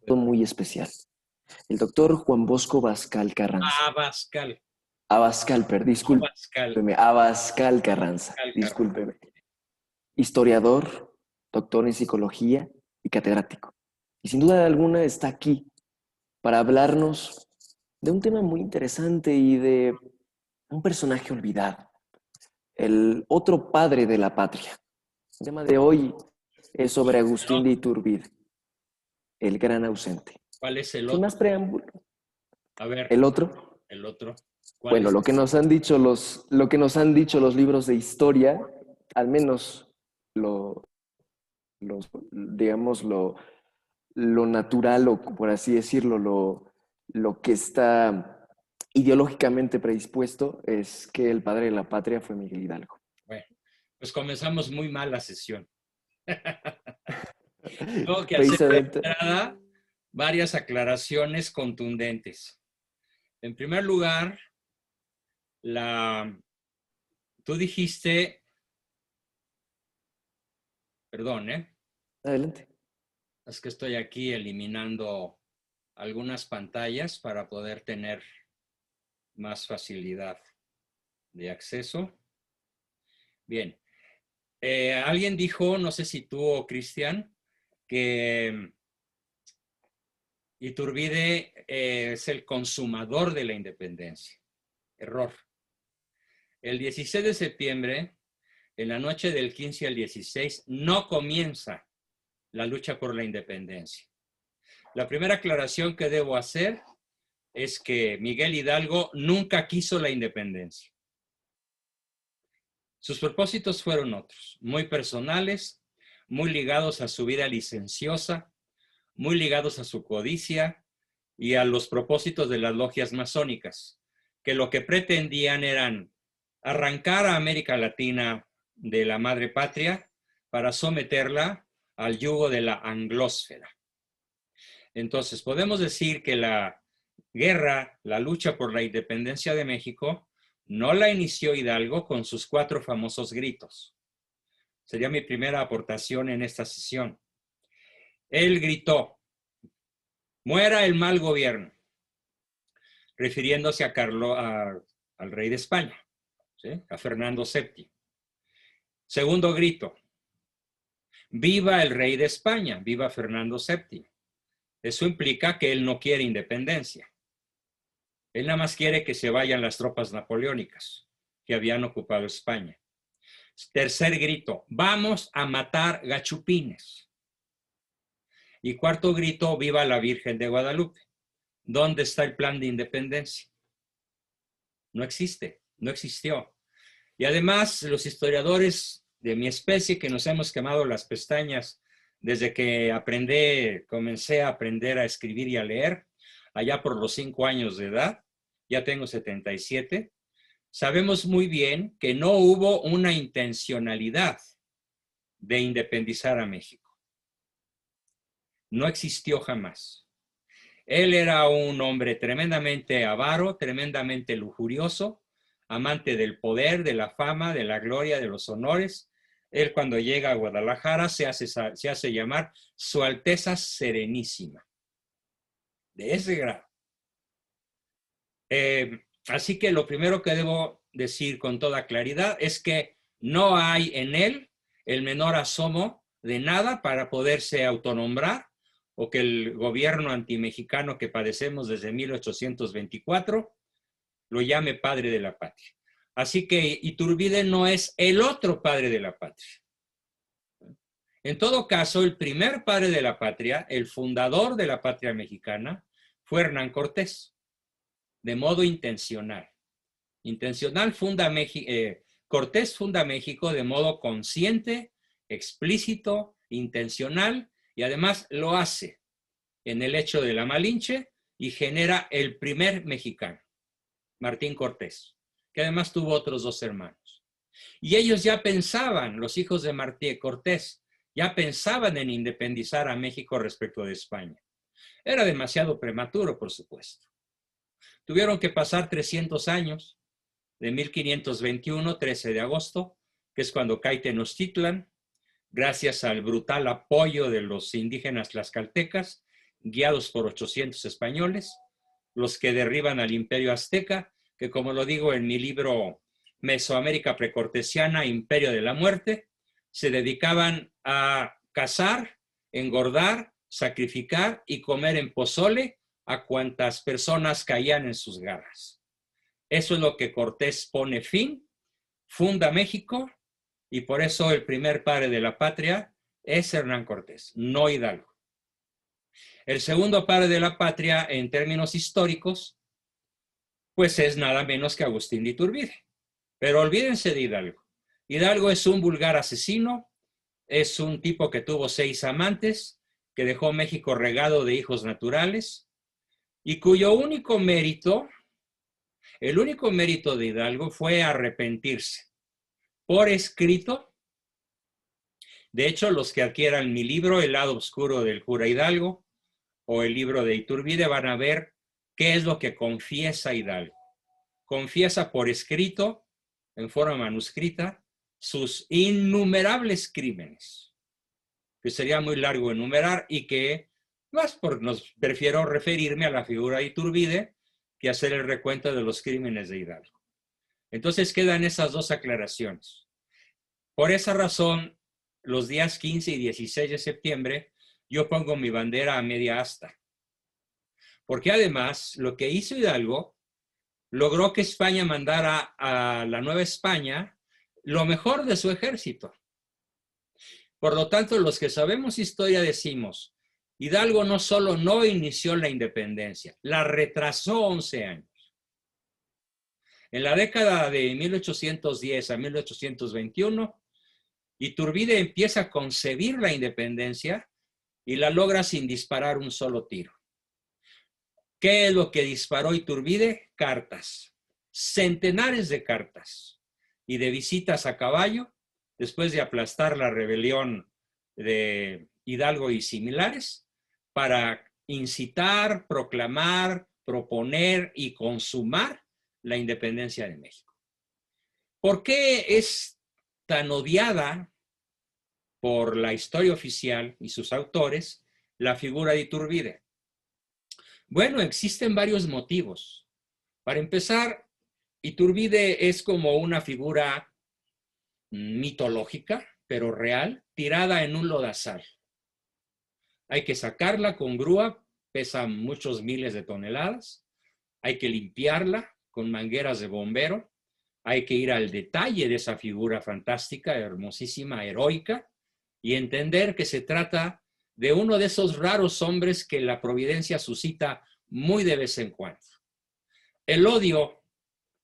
Muy especial. El doctor Juan Bosco Bascal Carranza. Abascal. Abascal, Abascal. discúlpeme. Abascal Carranza. Discúlpeme. Historiador, doctor en psicología y catedrático. Y sin duda alguna está aquí para hablarnos de un tema muy interesante y de un personaje olvidado. El otro padre de la patria. El tema de hoy es sobre Agustín de Iturbide, el gran ausente. ¿Cuál es el Sin otro? más preámbulo. A ver. ¿El otro? El otro. Bueno, lo que nos han dicho los libros de historia, al menos digamos, lo natural, o por así decirlo, lo que está ideológicamente predispuesto, es que el padre de la patria fue Miguel Hidalgo. Bueno, pues comenzamos muy mal la sesión. Tengo que hacer de Precisamente. entrada varias aclaraciones contundentes. En primer lugar, tú dijiste, perdón, Adelante. es que estoy aquí eliminando algunas pantallas para poder tener más facilidad de acceso. Bien. Alguien dijo, no sé si tú o Cristian, que Iturbide es el consumador de la independencia. Error. El 16 de septiembre, en la noche del 15 al 16, no comienza la lucha por la independencia. La primera aclaración que debo hacer es que Miguel Hidalgo nunca quiso la independencia. Sus propósitos fueron otros, muy personales, muy ligados a su vida licenciosa, muy ligados a su codicia y a los propósitos de las logias masónicas, que lo que pretendían eran arrancar a América Latina de la madre patria para someterla al yugo de la anglósfera. Entonces, podemos decir que la guerra, la lucha por la independencia de México, no la inició Hidalgo con sus 4 famosos gritos. Sería mi primera aportación en esta sesión. Él gritó, muera el mal gobierno, refiriéndose al rey de España, ¿sí? A Fernando VII. Segundo grito, viva el rey de España, viva Fernando VII. Eso implica que él no quiere independencia. Él nada más quiere que se vayan las tropas napoleónicas que habían ocupado España. Tercer grito, vamos a matar gachupines. Y cuarto grito, viva la Virgen de Guadalupe. ¿Dónde está el plan de independencia? No existe, no existió. Y además, los historiadores de mi especie, que nos hemos quemado las pestañas desde que comencé a aprender a escribir y a leer, allá por los 5 años de edad, ya tengo 77, sabemos muy bien que no hubo una intencionalidad de independizar a México. No existió jamás. Él era un hombre tremendamente avaro, tremendamente lujurioso, amante del poder, de la fama, de la gloria, de los honores. Él, cuando llega a Guadalajara, se hace llamar Su Alteza Serenísima. De ese grado. Así que lo primero que debo decir con toda claridad es que no hay en él el menor asomo de nada para poderse autonombrar, o que el gobierno antimexicano que padecemos desde 1824 lo llame padre de la patria. Así que Iturbide no es el otro padre de la patria. En todo caso, el primer padre de la patria, el fundador de la patria mexicana, fue Hernán Cortés, de modo intencional. Cortés funda México de modo consciente, explícito, intencional, y además lo hace en el hecho de la Malinche y genera el primer mexicano, Martín Cortés, que además tuvo otros 2 hermanos. Y ellos ya pensaban, los hijos de Martín Cortés, ya pensaban en independizar a México respecto de España. Era demasiado prematuro, por supuesto. Tuvieron que pasar 300 años, de 1521, 13 de agosto, que es cuando cae Tenochtitlan, gracias al brutal apoyo de los indígenas tlaxcaltecas, guiados por 800 españoles, los que derriban al imperio azteca, que como lo digo en mi libro Mesoamérica precortesiana, Imperio de la Muerte, se dedicaban a cazar, engordar, sacrificar y comer en pozole a cuantas personas caían en sus garras. Eso es lo que Cortés pone fin, funda México, y por eso el primer padre de la patria es Hernán Cortés, no Hidalgo. El segundo padre de la patria en términos históricos, pues es nada menos que Agustín de Iturbide. Pero olvídense de Hidalgo. Hidalgo es un vulgar asesino, es un tipo que tuvo 6 amantes, que dejó México regado de hijos naturales y cuyo único mérito, el único mérito de Hidalgo fue arrepentirse por escrito. De hecho, los que adquieran mi libro, El lado oscuro del cura Hidalgo, o el libro de Iturbide, van a ver qué es lo que confiesa Hidalgo. Confiesa por escrito, en forma manuscrita, sus innumerables crímenes, que sería muy largo enumerar y que más prefiero referirme a la figura de Iturbide que hacer el recuento de los crímenes de Hidalgo. Entonces quedan esas dos aclaraciones. Por esa razón, los días 15 y 16 de septiembre, yo pongo mi bandera a media asta. Porque además, lo que hizo Hidalgo logró que España mandara a la Nueva España lo mejor de su ejército. Por lo tanto, los que sabemos historia decimos, Hidalgo no solo no inició la independencia, la retrasó 11 años. En la década de 1810 a 1821, Iturbide empieza a concebir la independencia y la logra sin disparar un solo tiro. ¿Qué es lo que disparó Iturbide? Cartas, centenares de cartas y de visitas a caballo, después de aplastar la rebelión de Hidalgo y similares, para incitar, proclamar, proponer y consumar la independencia de México. ¿Por qué es tan odiada por la historia oficial y sus autores la figura de Iturbide? Bueno, existen varios motivos. Para empezar, Iturbide es como una figura mitológica, pero real, tirada en un lodazal. Hay que sacarla con grúa, pesa muchos miles de toneladas. Hay que limpiarla con mangueras de bombero. Hay que ir al detalle de esa figura fantástica, hermosísima, heroica, y entender que se trata de uno de esos raros hombres que la providencia suscita muy de vez en cuando. El odio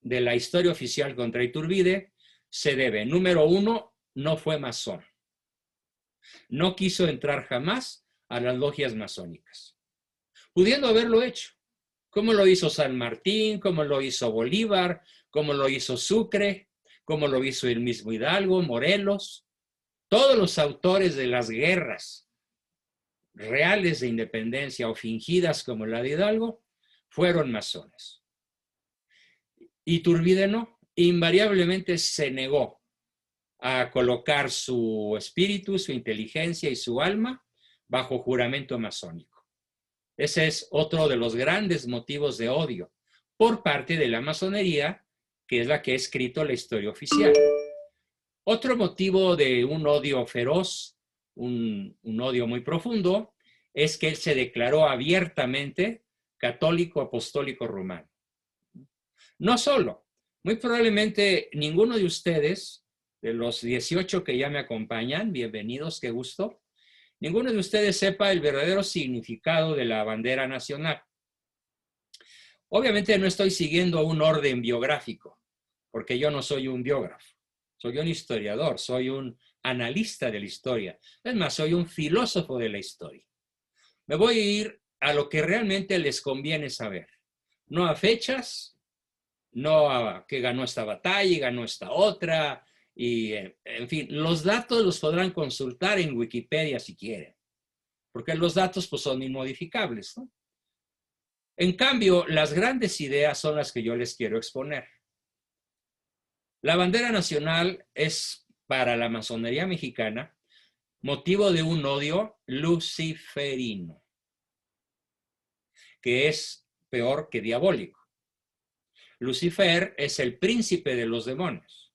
de la historia oficial contra Iturbide se debe, número 1, no fue masón. No quiso entrar jamás a las logias masónicas, pudiendo haberlo hecho, como lo hizo San Martín, como lo hizo Bolívar, como lo hizo Sucre, como lo hizo el mismo Hidalgo, Morelos. Todos los autores de las guerras reales de independencia o fingidas como la de Hidalgo fueron masones. Iturbide no, invariablemente se negó a colocar su espíritu, su inteligencia y su alma bajo juramento masónico. Ese es otro de los grandes motivos de odio por parte de la masonería, que es la que ha escrito la historia oficial. Otro motivo de un odio feroz, un odio muy profundo, es que él se declaró abiertamente católico apostólico romano. No solo, muy probablemente ninguno de ustedes, de los 18 que ya me acompañan, bienvenidos, qué gusto, ninguno de ustedes sepa el verdadero significado de la bandera nacional. Obviamente no estoy siguiendo un orden biográfico, porque yo no soy un biógrafo. Soy un historiador, soy un analista de la historia. Es más, soy un filósofo de la historia. Me voy a ir a lo que realmente les conviene saber. No a fechas, no a que ganó esta batalla y ganó esta otra. Y, en fin, los datos los podrán consultar en Wikipedia si quieren. Porque los datos pues, son inmodificables, ¿no? En cambio, las grandes ideas son las que yo les quiero exponer. La bandera nacional es para la masonería mexicana motivo de un odio luciferino. que es peor que diabólico. Lucifer es el príncipe de los demonios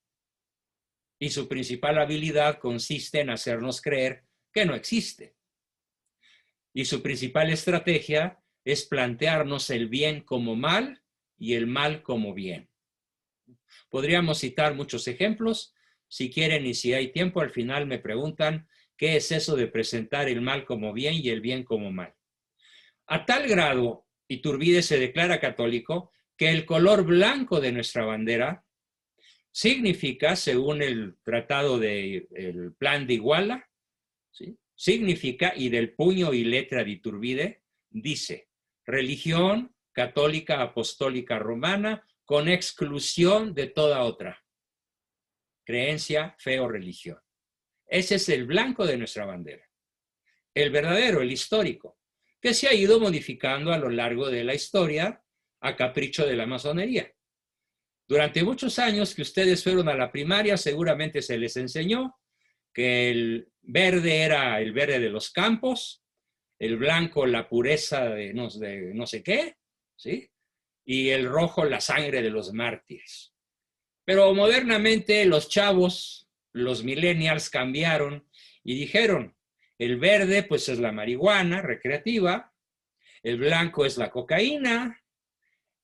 y su principal habilidad consiste en hacernos creer que no existe. Y su principal estrategia es plantearnos el bien como mal y el mal como bien. Podríamos citar muchos ejemplos. Si quieren y si hay tiempo, al final me preguntan qué es eso de presentar el mal como bien y el bien como mal. A tal grado, Iturbide se declara católico, que el color blanco de nuestra bandera significa, según el tratado del Plan de Iguala, ¿sí?, significa, y del puño y letra de Iturbide, dice, religión católica apostólica romana con exclusión de toda otra creencia, fe o religión. Ese es el blanco de nuestra bandera. El verdadero, el histórico, que se ha ido modificando a lo largo de la historia a capricho de la masonería. Durante muchos años que ustedes fueron a la primaria, seguramente se les enseñó que el verde era el verde de los campos, el blanco la pureza de no sé qué, ¿sí?, y el rojo la sangre de los mártires. Pero modernamente los chavos, los millennials, cambiaron y dijeron, el verde pues es la marihuana recreativa, el blanco es la cocaína,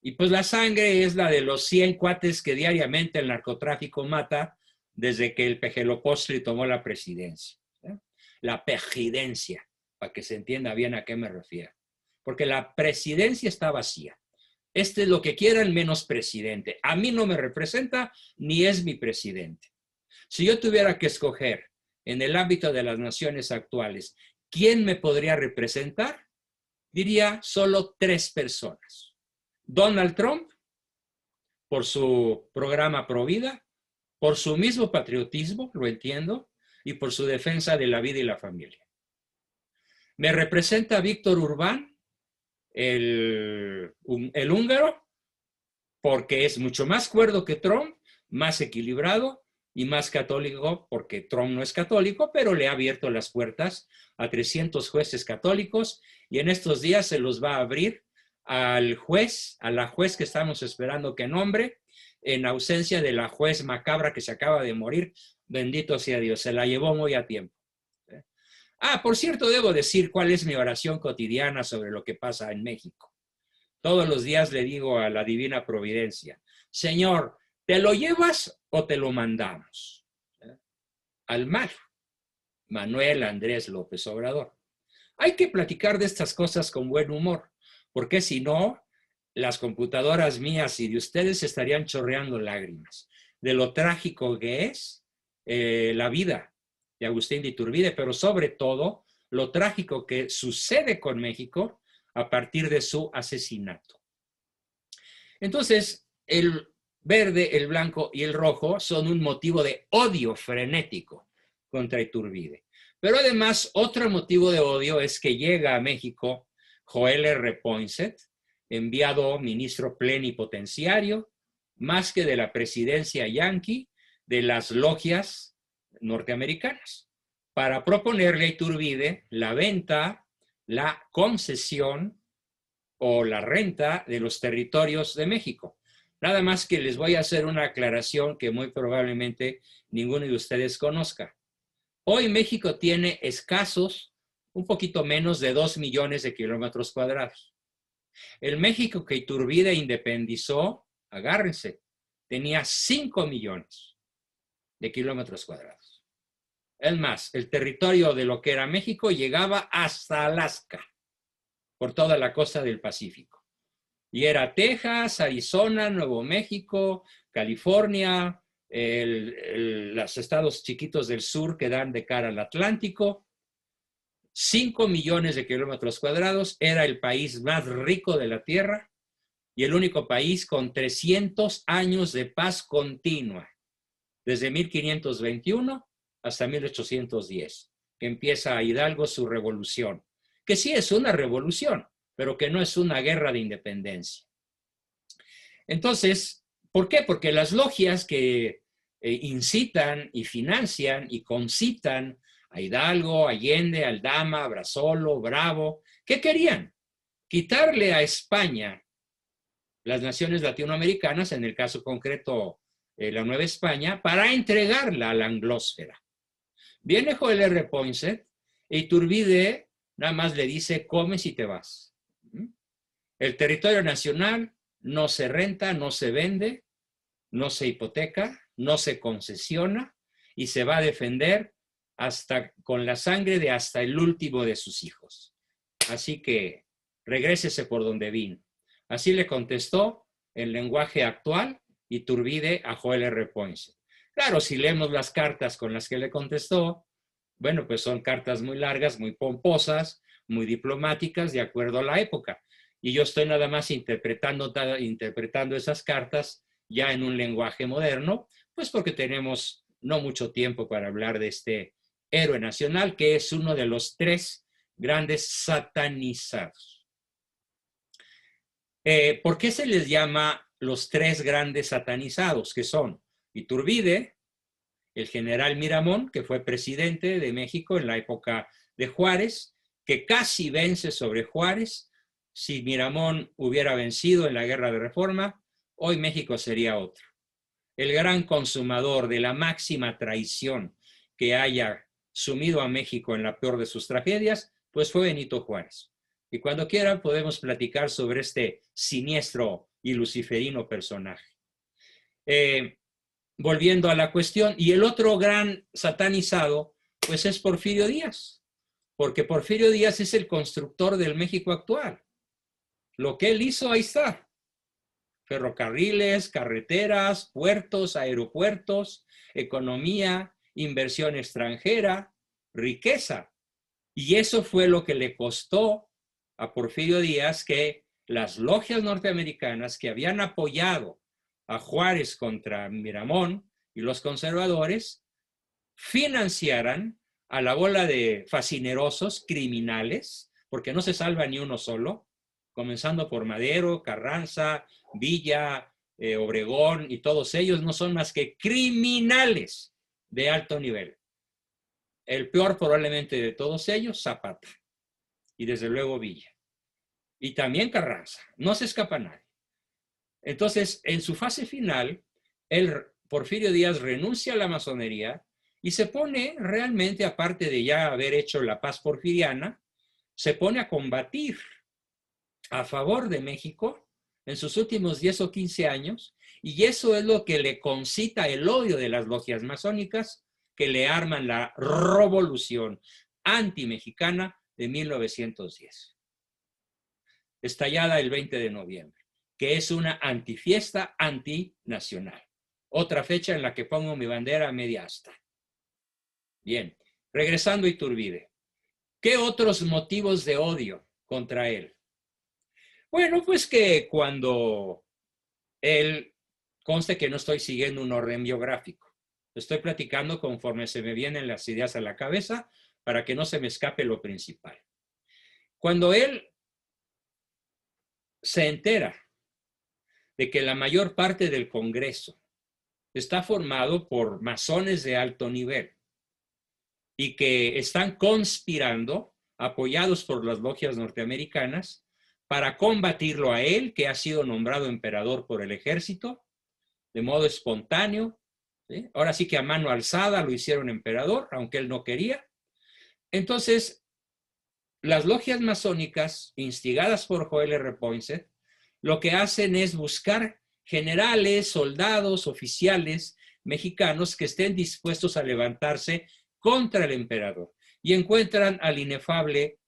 y pues la sangre es la de los 100 cuates que diariamente el narcotráfico mata desde que el Pejelopostli tomó la presidencia. ¿Eh? La presidencia, para que se entienda bien a qué me refiero. Porque la presidencia está vacía. Este es lo que quiera el menos presidente. A mí no me representa ni es mi presidente. Si yo tuviera que escoger en el ámbito de las naciones actuales quién me podría representar, diría solo 3 personas. Donald Trump, por su programa Pro Vida, por su mismo patriotismo, lo entiendo, y por su defensa de la vida y la familia. Me representa Víctor Orbán, el húngaro, porque es mucho más cuerdo que Trump, más equilibrado y más católico, porque Trump no es católico, pero le ha abierto las puertas a 300 jueces católicos y en estos días se los va a abrir al juez, a la juez que estamos esperando que nombre, en ausencia de la juez macabra que se acaba de morir, bendito sea Dios, se la llevó muy a tiempo. Por cierto, debo decir cuál es mi oración cotidiana sobre lo que pasa en México. Todos los días le digo a la divina providencia, Señor, ¿te lo llevas o te lo mandamos? Al mar, Manuel Andrés López Obrador. Hay que platicar de estas cosas con buen humor, porque si no, las computadoras mías y de ustedes estarían chorreando lágrimas de lo trágico que es la vida de Agustín de Iturbide, pero sobre todo lo trágico que sucede con México a partir de su asesinato. Entonces, el verde, el blanco y el rojo son un motivo de odio frenético contra Iturbide. Pero además, otro motivo de odio es que llega a México Joel R. Poinsett, enviado ministro plenipotenciario, más que de la presidencia yanqui, de las logias norteamericanas, para proponerle a Iturbide la venta, la concesión o la renta de los territorios de México. Nada más que les voy a hacer una aclaración que muy probablemente ninguno de ustedes conozca. Hoy México tiene escasos, un poquito menos de 2 millones de kilómetros cuadrados. El México que Iturbide independizó, agárrense, tenía 5 millones de kilómetros cuadrados. Es más, el territorio de lo que era México llegaba hasta Alaska, por toda la costa del Pacífico. Y era Texas, Arizona, Nuevo México, California, los estados chiquitos del sur que dan de cara al Atlántico. 5 millones de kilómetros cuadrados, era el país más rico de la Tierra y el único país con 300 años de paz continua, desde 1521 hasta 1810, que empieza Hidalgo su revolución, que sí es una revolución, pero que no es una guerra de independencia. Entonces, ¿por qué? Porque las logias que incitan y financian y concitan a Hidalgo, Allende, Aldama, Brasolo, Bravo, ¿qué querían? quitarle a España las naciones latinoamericanas, en el caso concreto la Nueva España, para entregarla a la anglósfera. Viene Joel R. Poinsett y Iturbide nada más le dice, comes y te vas. El territorio nacional no se renta, no se vende, no se hipoteca, no se concesiona y se va a defender hasta con la sangre de hasta el último de sus hijos. Así que regrésese por donde vino. Así le contestó en lenguaje actual Iturbide a Joel R. Poinsett. Claro, si leemos las cartas con las que le contestó, bueno, pues son cartas muy largas, muy pomposas, muy diplomáticas, de acuerdo a la época. Y yo estoy nada más interpretando esas cartas ya en un lenguaje moderno, pues porque tenemos no mucho tiempo para hablar de este héroe nacional, que es uno de los 3 grandes satanizados. ¿Por qué se les llama los 3 grandes satanizados? Que son Iturbide, el general Miramón, que fue presidente de México en la época de Juárez, que casi vence sobre Juárez. Si Miramón hubiera vencido en la Guerra de Reforma, hoy México sería otro. El gran consumador de la máxima traición que haya sumido a México en la peor de sus tragedias, pues fue Benito Juárez. Y cuando quieran podemos platicar sobre este siniestro y luciferino personaje. Volviendo a la cuestión, y el otro gran satanizado, pues es Porfirio Díaz, porque Porfirio Díaz es el constructor del México actual. Lo que él hizo, ahí está. Ferrocarriles, carreteras, puertos, aeropuertos, economía, inversión extranjera, riqueza. Y eso fue lo que le costó a Porfirio Díaz que las logias norteamericanas que habían apoyado a Juárez contra Miramón y los conservadores financiaran a la bola de fascinerosos criminales, porque no se salva ni uno solo, comenzando por Madero, Carranza, Villa, Obregón, y todos ellos no son más que criminales de alto nivel. El peor probablemente de todos ellos, Zapata, y desde luego Villa. Y también Carranza, no se escapa nadie. Entonces, en su fase final, Porfirio Díaz renuncia a la masonería y se pone realmente, aparte de ya haber hecho la paz porfiriana, se pone a combatir a favor de México en sus últimos 10 o 15 años, y eso es lo que le concita el odio de las logias masónicas que le arman la revolución antimexicana de 1910, estallada el 20 de noviembre, que es una antifiesta antinacional. Otra fecha en la que pongo mi bandera a media asta. Bien, regresando a Iturbide. ¿Qué otros motivos de odio contra él? Bueno, pues que cuando él, conste que no estoy siguiendo un orden biográfico, estoy platicando conforme se me vienen las ideas a la cabeza para que no se me escape lo principal. Cuando él se entera de que la mayor parte del Congreso está formado por masones de alto nivel y que están conspirando, apoyados por las logias norteamericanas, para combatirlo a él, que ha sido nombrado emperador por el ejército, de modo espontáneo, ¿sí? Ahora sí que a mano alzada lo hicieron emperador, aunque él no quería. Entonces, las logias masónicas, instigadas por Joel R. Poinsett, lo que hacen es buscar generales, soldados, oficiales mexicanos que estén dispuestos a levantarse contra el emperador. Y encuentran al inefable,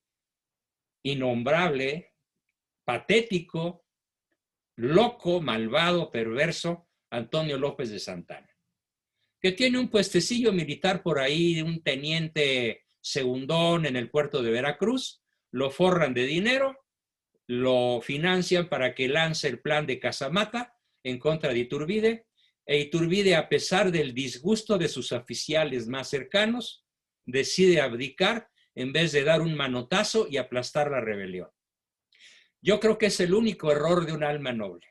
innombrable, patético, loco, malvado, perverso, Antonio López de Santana, que tiene un puestecillo militar por ahí, un teniente segundón en el puerto de Veracruz, lo forran de dinero, lo financian para que lance el plan de Casamata en contra de Iturbide, e Iturbide, a pesar del disgusto de sus oficiales más cercanos, decide abdicar en vez de dar un manotazo y aplastar la rebelión. Yo creo que es el único error de un alma noble,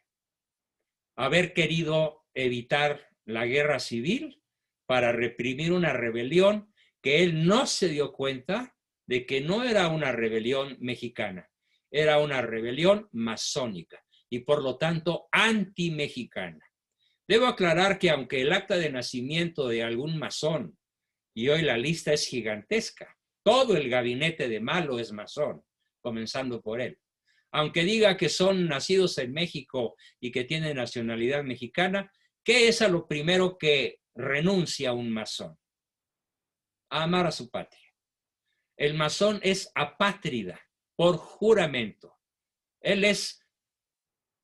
haber querido evitar la guerra civil para reprimir una rebelión que él no se dio cuenta de que no era una rebelión mexicana, era una rebelión masónica y por lo tanto anti-mexicana. Debo aclarar que aunque el acta de nacimiento de algún masón, y hoy la lista es gigantesca, todo el gabinete de Malo es masón, comenzando por él. Aunque diga que son nacidos en México y que tienen nacionalidad mexicana, ¿qué es a lo primero que renuncia un masón? A amar a su patria. El masón es apátrida por juramento. Él es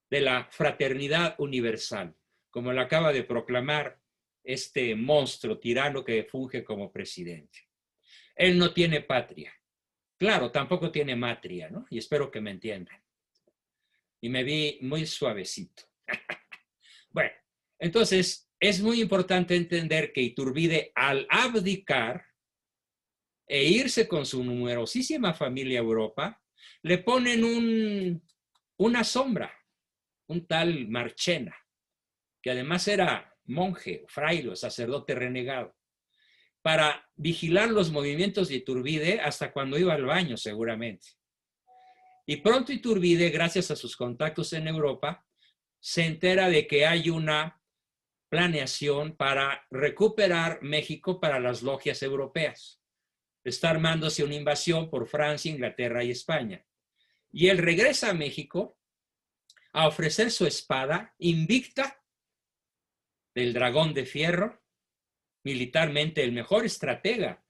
de la fraternidad universal, como lo acaba de proclamar este monstruo tirano que funge como presidente. Él no tiene patria. Claro, tampoco tiene matria, ¿no? Y espero que me entiendan. Y me vi muy suavecito. Bueno, entonces es muy importante entender que Iturbide, al abdicar e irse con su numerosísima familia a Europa, le ponen una sombra, un tal Marchena, que además era monje, fraile, sacerdote renegado, para vigilar los movimientos de Iturbide hasta cuando iba al baño, seguramente. Y pronto Iturbide, gracias a sus contactos en Europa, se entera de que hay una planeación para recuperar México para las logias europeas. Está armándose una invasión por Francia, Inglaterra y España. Y él regresa a México a ofrecer su espada invicta del dragón de fierro, militarmente el mejor estratega,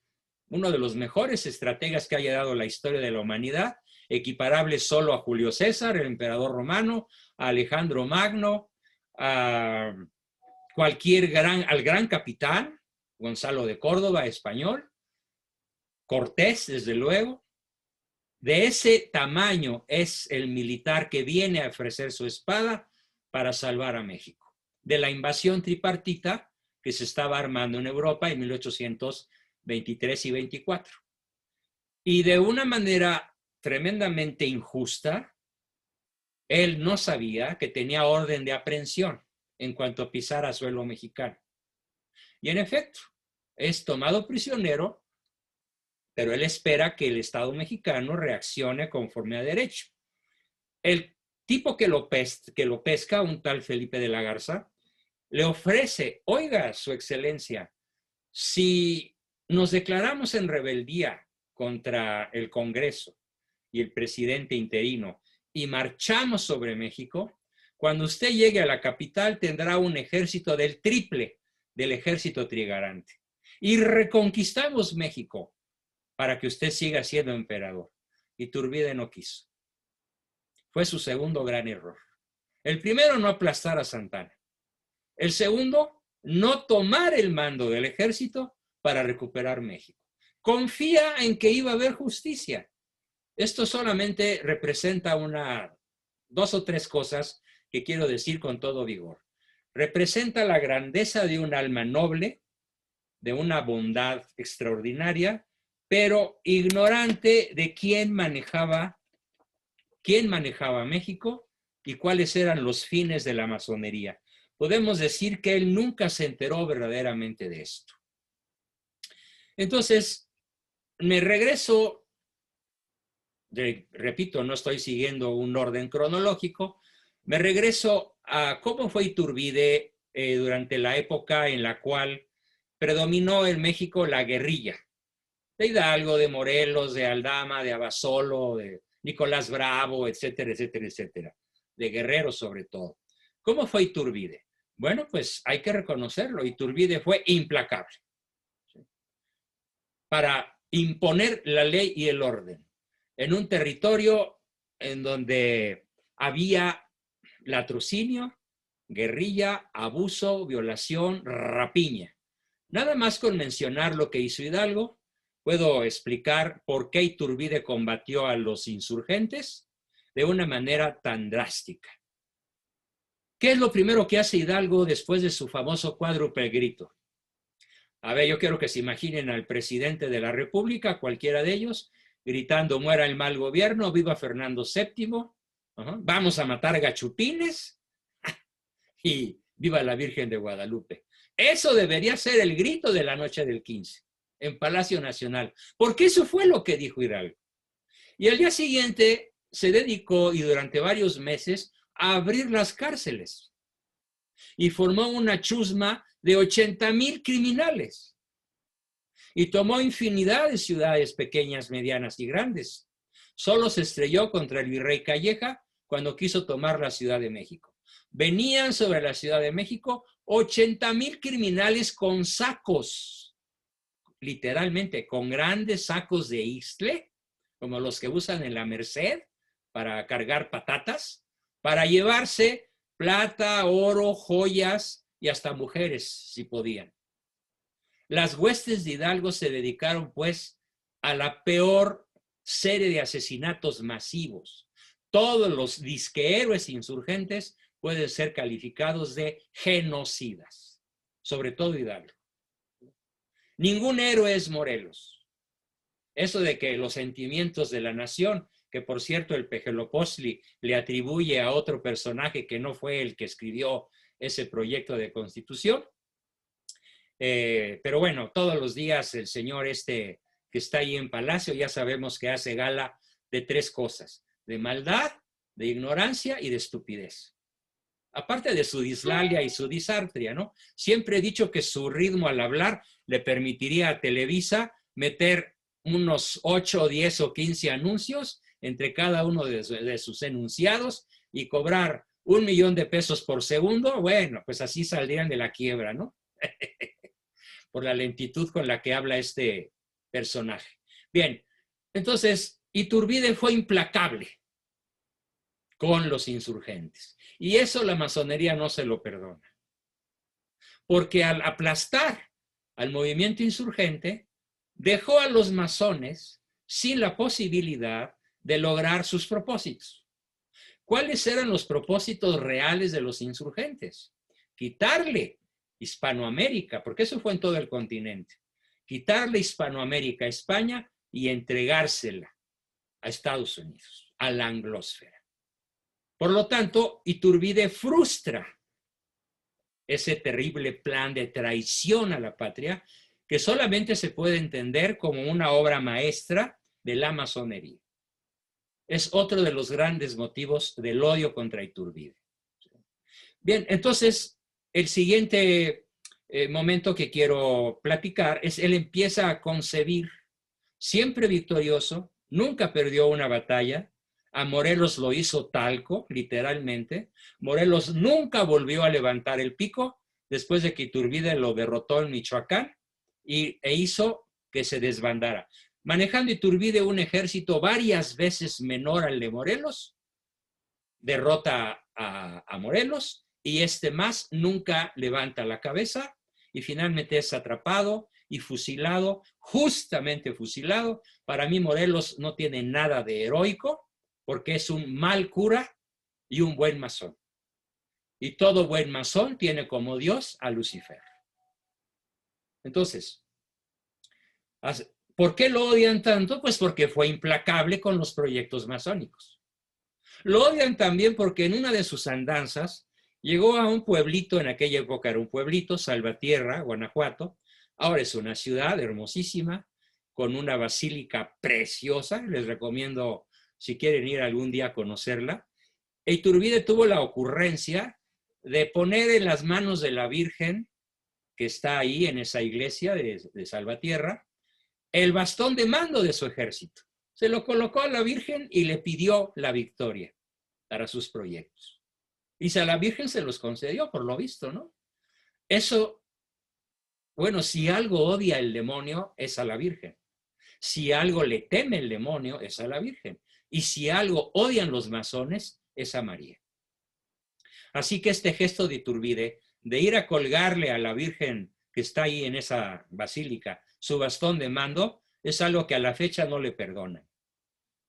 uno de los mejores estrategas que haya dado la historia de la humanidad, equiparable solo a Julio César, el emperador romano, a Alejandro Magno, a al gran capitán, Gonzalo de Córdoba, español, Cortés, desde luego. De ese tamaño es el militar que viene a ofrecer su espada para salvar a México de la invasión tripartita que se estaba armando en Europa en 1823 y 24. Y de una manera tremendamente injusta, él no sabía que tenía orden de aprehensión en cuanto pisara suelo mexicano. Y en efecto, es tomado prisionero, pero él espera que el Estado mexicano reaccione conforme a derecho. El tipo que lo pesca, un tal Felipe de la Garza, le ofrece, oiga, su excelencia, si nos declaramos en rebeldía contra el Congreso y el presidente interino y marchamos sobre México, cuando usted llegue a la capital tendrá un ejército del triple del ejército trigarante. Y reconquistamos México para que usted siga siendo emperador. Iturbide no quiso. Fue su segundo gran error. El primero, no aplastar a Santana. El segundo, no tomar el mando del ejército para recuperar México. Confía en que iba a haber justicia. Esto solamente representa dos o tres cosas que quiero decir con todo vigor. Representa la grandeza de un alma noble, de una bondad extraordinaria, pero ignorante de quién manejaba México y cuáles eran los fines de la masonería. Podemos decir que él nunca se enteró verdaderamente de esto. Entonces, me regreso, repito, no estoy siguiendo un orden cronológico, me regreso a cómo fue Iturbide durante la época en la cual predominó en México la guerrilla. De Hidalgo, de Morelos, de Aldama, de Abasolo, de Nicolás Bravo, etcétera, etcétera, etcétera. De Guerrero sobre todo. ¿Cómo fue Iturbide? Bueno, pues hay que reconocerlo. Iturbide fue implacable para imponer la ley y el orden en un territorio en donde había latrocinio, guerrilla, abuso, violación, rapiña. Nada más con mencionar lo que hizo Hidalgo, puedo explicar por qué Iturbide combatió a los insurgentes de una manera tan drástica. ¿Qué es lo primero que hace Hidalgo después de su famoso cuádruple grito? A ver, yo quiero que se imaginen al presidente de la República, cualquiera de ellos, gritando: muera el mal gobierno, viva Fernando VII, vamos a matar gachupines y viva la Virgen de Guadalupe. Eso debería ser el grito de la noche del 15 en Palacio Nacional, porque eso fue lo que dijo Hidalgo. Y al día siguiente se dedicó y durante varios meses a abrir las cárceles y formó una chusma de 80,000 criminales y tomó infinidad de ciudades pequeñas, medianas y grandes. Solo se estrelló contra el virrey Calleja cuando quiso tomar la Ciudad de México. Venían sobre la Ciudad de México 80,000 criminales con sacos, literalmente con grandes sacos de istle, como los que usan en la Merced para cargar patatas, para llevarse plata, oro, joyas y hasta mujeres, si podían. Las huestes de Hidalgo se dedicaron, pues, a la peor serie de asesinatos masivos. Todos los disquehéroes insurgentes pueden ser calificados de genocidas, sobre todo Hidalgo. Ningún héroe es Morelos. Eso de que los sentimientos de la nación, que por cierto el Pejelopostli le atribuye a otro personaje que no fue el que escribió ese proyecto de constitución. Pero bueno, todos los días el señor que está ahí en Palacio, ya sabemos que hace gala de tres cosas: de maldad, de ignorancia y de estupidez. Aparte de su dislalia y su disartria, ¿no? Siempre he dicho que su ritmo al hablar le permitiría a Televisa meter unos 8, 10 o 15 anuncios entre cada uno de sus enunciados y cobrar 1,000,000 de pesos por segundo. Bueno, pues así saldrían de la quiebra, ¿no? Por la lentitud con la que habla este personaje. Bien, entonces Iturbide fue implacable con los insurgentes. Y eso la masonería no se lo perdona. Porque al aplastar al movimiento insurgente, dejó a los masones sin la posibilidad de lograr sus propósitos. ¿Cuáles eran los propósitos reales de los insurgentes? Quitarle Hispanoamérica, porque eso fue en todo el continente. Quitarle Hispanoamérica a España y entregársela a Estados Unidos, a la anglósfera. Por lo tanto, Iturbide frustra ese terrible plan de traición a la patria que solamente se puede entender como una obra maestra de la masonería. Es otro de los grandes motivos del odio contra Iturbide. Bien, entonces, el siguiente momento que quiero platicar es: él empieza a concebir, siempre victorioso, nunca perdió una batalla. A Morelos lo hizo talco, literalmente. Morelos nunca volvió a levantar el pico después de que Iturbide lo derrotó en Michoacán e hizo que se desbandara. Manejando Iturbide un ejército varias veces menor al de Morelos, derrota a Morelos y más nunca levanta la cabeza y finalmente es atrapado y fusilado, justamente fusilado. Para mí Morelos no tiene nada de heroico, porque es un mal cura y un buen masón. Y todo buen masón tiene como Dios a Lucifer. Entonces, ¿por qué lo odian tanto? Pues porque fue implacable con los proyectos masónicos. Lo odian también porque en una de sus andanzas llegó a un pueblito, en aquella época era un pueblito, Salvatierra, Guanajuato. Ahora es una ciudad hermosísima, con una basílica preciosa. Les recomiendo, si quieren ir algún día a conocerla. Iturbide tuvo la ocurrencia de poner en las manos de la Virgen, que está ahí en esa iglesia de Salvatierra, el bastón de mando de su ejército. Se lo colocó a la Virgen y le pidió la victoria para sus proyectos. Y a la Virgen se los concedió, por lo visto, ¿no? Eso, bueno, si algo odia el demonio, es a la Virgen. Si algo le teme el demonio, es a la Virgen. Y si algo odian los masones, es a María. Así que este gesto de Iturbide, de ir a colgarle a la Virgen que está ahí en esa basílica su bastón de mando, es algo que a la fecha no le perdonan.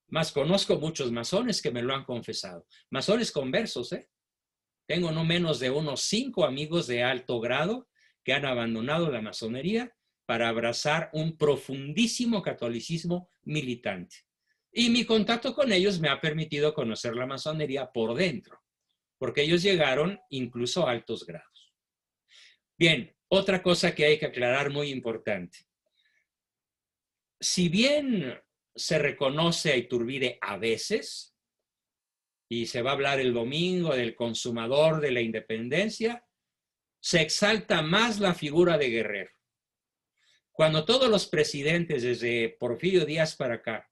Más conozco muchos masones que me lo han confesado. Masones conversos, ¿eh? Tengo no menos de unos 5 amigos de alto grado que han abandonado la masonería para abrazar un profundísimo catolicismo militante. Y mi contacto con ellos me ha permitido conocer la masonería por dentro, porque ellos llegaron incluso a altos grados. Bien, otra cosa que hay que aclarar muy importante. Si bien se reconoce a Iturbide a veces, y se va a hablar el domingo del consumador de la independencia, se exalta más la figura de Guerrero. Cuando todos los presidentes desde Porfirio Díaz para acá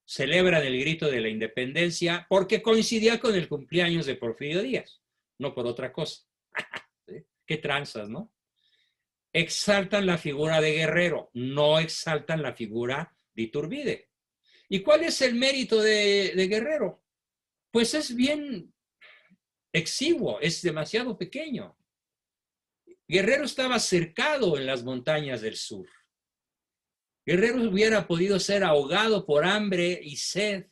celebran el grito de la independencia porque coincidía con el cumpleaños de Porfirio Díaz, no por otra cosa. ¿Sí? Qué tranzas, ¿no? Exaltan la figura de Guerrero, no exaltan la figura de Iturbide. ¿Y cuál es el mérito de Guerrero? Pues es bien exiguo, es demasiado pequeño. Guerrero estaba cercado en las montañas del sur. Guerrero hubiera podido ser ahogado por hambre y sed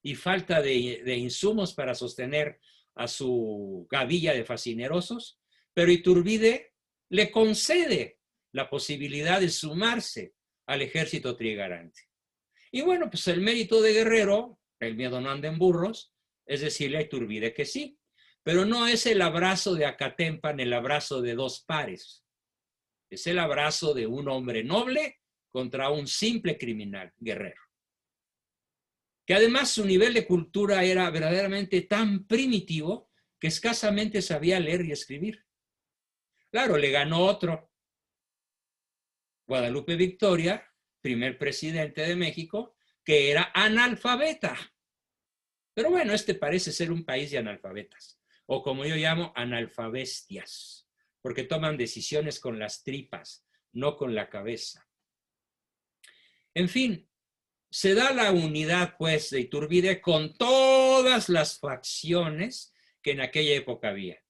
y falta de insumos para sostener a su gavilla de fascinerosos, pero Iturbide le concede la posibilidad de sumarse al ejército trigarante. Y bueno, pues el mérito de Guerrero, el miedo no anda en burros, es decirle a Iturbide que sí, pero no es el abrazo de Acatempan, el abrazo de dos pares. Es el abrazo de un hombre noble contra un simple criminal, Guerrero. Que además su nivel de cultura era verdaderamente tan primitivo que escasamente sabía leer y escribir. Claro, le ganó otro, Guadalupe Victoria, primer presidente de México, que era analfabeta. Pero bueno, este parece ser un país de analfabetas, o como yo llamo, analfabestias, porque toman decisiones con las tripas, no con la cabeza. En fin, se da la unidad, pues, de Iturbide con todas las facciones que en aquella época había.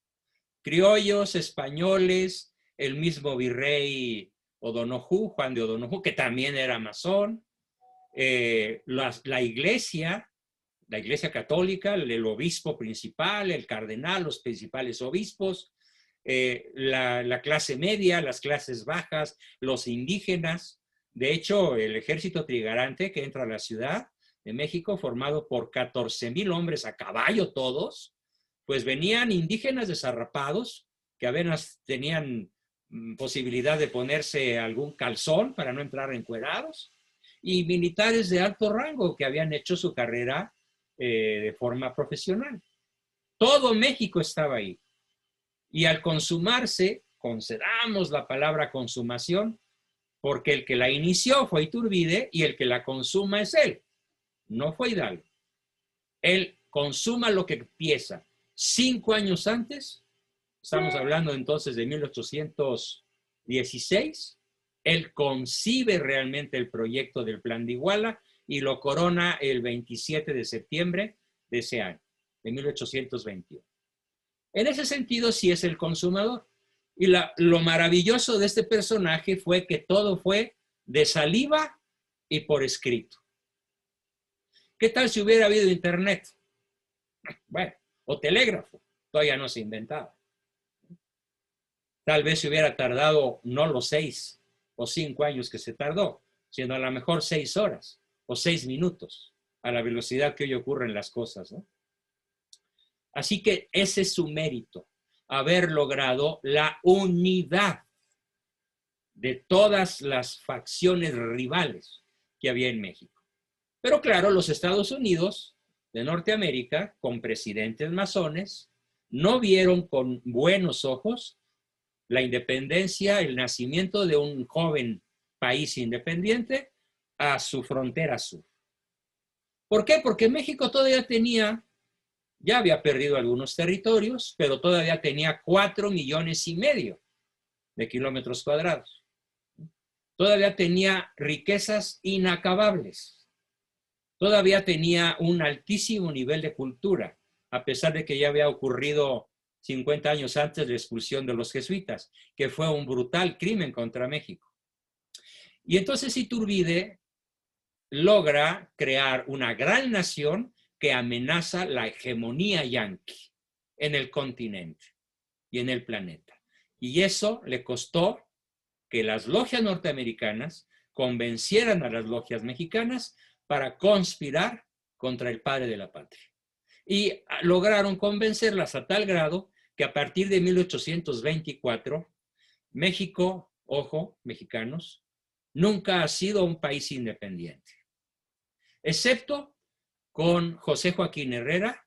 Criollos, españoles, el mismo virrey O'Donoghue, Juan de O'Donoghue, que también era masón, la iglesia católica, el obispo principal, el cardenal, los principales obispos, la clase media, las clases bajas, los indígenas. De hecho, el ejército trigarante que entra a la Ciudad de México, formado por 14,000 hombres a caballo todos, pues venían indígenas desarrapados, que apenas tenían posibilidad de ponerse algún calzón para no entrar encuerados, y militares de alto rango que habían hecho su carrera de forma profesional. Todo México estaba ahí. Y al consumarse, concedamos la palabra consumación, porque el que la inició fue Iturbide y el que la consuma es él, no fue Hidalgo. Él consuma lo que empieza 5 años antes, estamos hablando entonces de 1816, él concibe realmente el proyecto del Plan de Iguala y lo corona el 27 de septiembre de ese año, de 1821. En ese sentido, sí es el consumador. Y lo maravilloso de este personaje fue que todo fue de saliva y por escrito. ¿Qué tal si hubiera habido internet? Bueno, o telégrafo, todavía no se inventaba. Tal vez se hubiera tardado no los 6 o 5 años que se tardó, sino a lo mejor 6 horas o 6 minutos, a la velocidad que hoy ocurren las cosas, ¿no? Así que ese es su mérito, haber logrado la unidad de todas las facciones rivales que había en México. Pero claro, los Estados Unidos de Norteamérica, con presidentes masones, no vieron con buenos ojos la independencia, el nacimiento de un joven país independiente a su frontera sur. ¿Por qué? Porque México todavía tenía, ya había perdido algunos territorios, pero todavía tenía 4,5 millones de kilómetros cuadrados. Todavía tenía riquezas inacabables. Todavía tenía un altísimo nivel de cultura, a pesar de que ya había ocurrido 50 años antes la expulsión de los jesuitas, que fue un brutal crimen contra México. Y entonces Iturbide logra crear una gran nación que amenaza la hegemonía yanqui en el continente y en el planeta. Y eso le costó que las logias norteamericanas convencieran a las logias mexicanas para conspirar contra el padre de la patria. Y lograron convencerlas a tal grado que a partir de 1824, México, ojo, mexicanos, nunca ha sido un país independiente, excepto con José Joaquín Herrera